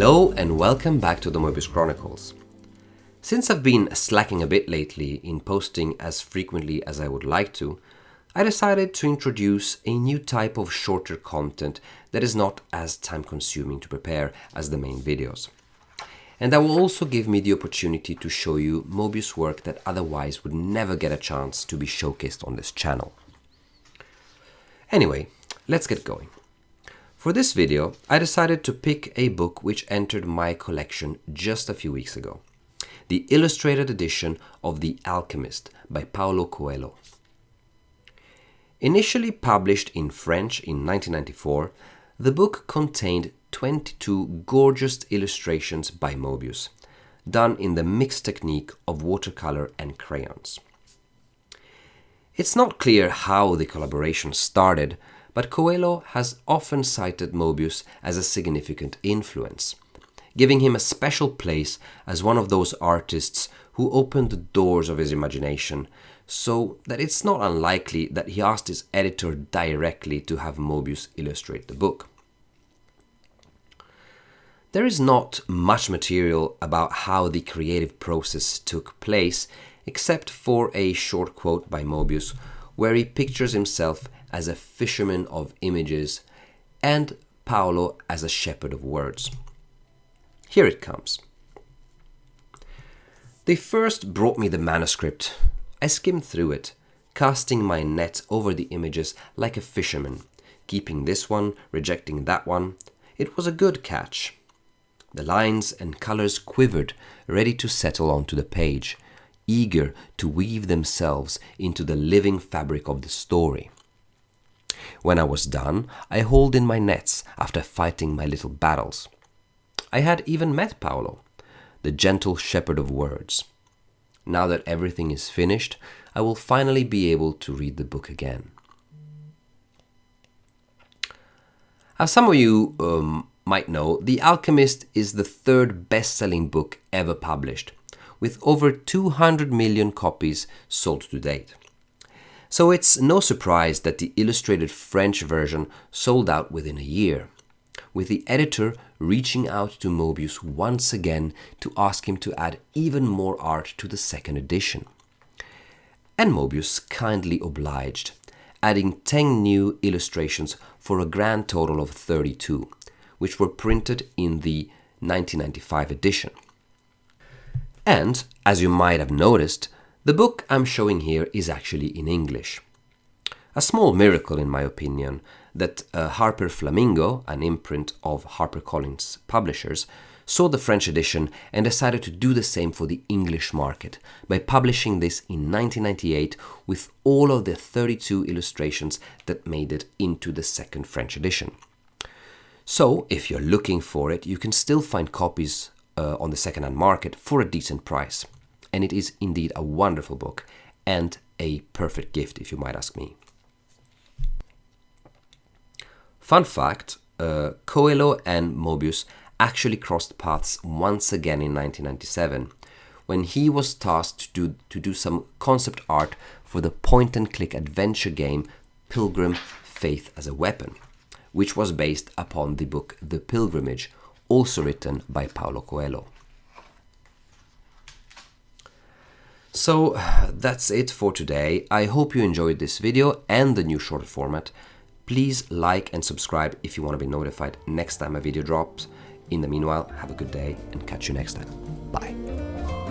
Hello and welcome back to the Moebius Chronicles. Since I've been slacking a bit lately in posting as frequently as I would like to, I decided to introduce a new type of shorter content that is not as time-consuming to prepare as the main videos. And that will also give me the opportunity to show you Moebius work that otherwise would never get a chance to be showcased on this channel. Anyway, let's get going. For this video, I decided to pick a book which entered my collection just a few weeks ago. The illustrated edition of The Alchemist by Paulo Coelho. Initially published in French in 1994, the book contained 22 gorgeous illustrations by Moebius, done in the mixed technique of watercolor and crayons. It's not clear how the collaboration started, but Coelho has often cited Moebius as a significant influence, giving him a special place as one of those artists who opened the doors of his imagination, so that it's not unlikely that he asked his editor directly to have Moebius illustrate the book. There is not much material about how the creative process took place, except for a short quote by Moebius where he pictures himself as a fisherman of images and Paulo as a shepherd of words. Here it comes. They first brought me the manuscript. I skimmed through it, casting my net over the images like a fisherman, keeping this one, rejecting that one. It was a good catch. The lines and colors quivered, ready to settle onto the page, eager to weave themselves into the living fabric of the story. When I was done, I hauled in my nets after fighting my little battles. I had even met Paulo, the gentle shepherd of words. Now that everything is finished, I will finally be able to read the book again. As some of you might know, The Alchemist is the third best-selling book ever published, with over 200 million copies sold to date. So it's no surprise that the illustrated French version sold out within a year, with the editor reaching out to Moebius once again to ask him to add even more art to the second edition. And Moebius kindly obliged, adding 10 new illustrations for a grand total of 32, which were printed in the 1995 edition. And, as you might have noticed, the book I'm showing here is actually in English. A small miracle, in my opinion, that HarperFlamingo, an imprint of HarperCollins publishers, saw the French edition and decided to do the same for the English market by publishing this in 1998 with all of the 32 illustrations that made it into the second French edition. So, if you're looking for it, you can still find copies on the second-hand market for a decent price. And it is indeed a wonderful book and a perfect gift, if you might ask me. Fun fact, Coelho and Moebius actually crossed paths once again in 1997, when he was tasked to do some concept art for the point-and-click adventure game Pilgrim: Faith as a Weapon, which was based upon the book The Pilgrimage, also written by Paulo Coelho. So that's it for today. I hope you enjoyed this video and the new shorter format. Please like and subscribe if you want to be notified next time a video drops. In the meanwhile, have a good day and catch you next time. Bye.